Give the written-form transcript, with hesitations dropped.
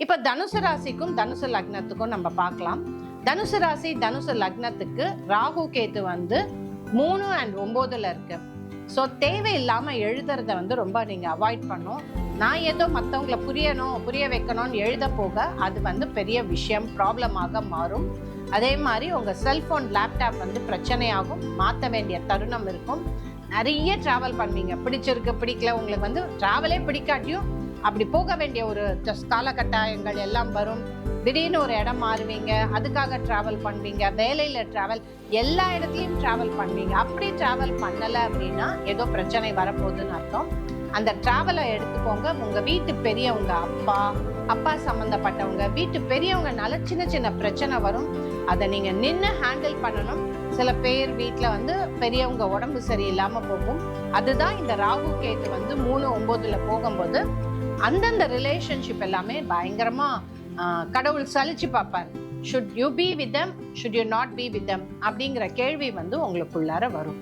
இப்போ தனுசு ராசிக்கும் தனுசு லக்னத்துக்கும் நம்ம பார்க்கலாம். தனுசு ராசி தனுசு லக்னத்துக்கு ராகு கேத்து 3 and 9 இருக்கு. ஸோ தேவையில்லாம எழுதுறத ரொம்ப நீங்க அவாய்ட் பண்ணும். நான் ஏதோ மற்றவங்களை புரிய வைக்கணும்னு எழுத போக அது பெரிய விஷயம் ப்ராப்ளமாக மாறும். அதே மாதிரி உங்க செல்போன் லேப்டாப் பிரச்சனையாகும், மாற்ற வேண்டிய தருணம் இருக்கும். நிறைய டிராவல் பண்ணுவீங்க, பிடிச்சிருக்கு பிடிக்கல, உங்களுக்கு டிராவலே பிடிக்காட்டியும் அப்படி போக வேண்டிய ஒரு காலகட்டாயங்கள் எல்லாம் வரும். திடீர்னு ஒரு இடம் மாறுவீங்க, அதுக்காக டிராவல் பண்ணுவீங்க, வேலையில டிராவல், எல்லா இடத்துலையும் டிராவல் பண்ணுவீங்க. அப்படி டிராவல் பண்ணலை அப்படின்னா ஏதோ பிரச்சனை வரப்போகுதுன்னு அர்த்தம். அந்த டிராவலை எடுத்துக்கோங்க. உங்க வீட்டு பெரியவங்க, அப்பா சம்மந்தப்பட்டவங்க, வீட்டு பெரியவங்கனால சின்ன சின்ன பிரச்சனை வரும். அதை நீங்க நின்று ஹேண்டில் பண்ணணும். சில பேர் வீட்டில் பெரியவங்க உடம்பு சரியில்லாம போகும். அதுதான் இந்த ராகு கேத்து 3-9 போகும்போது அந்தந்த ரிலேஷன்ஷிப் எல்லாமே பயங்கரமா கடவுள் சலிச்சு பார்ப்பார். should you be with them, should you not be with them அப்படிங்கிற கேள்வி உங்களுக்குள்ளார வரும்.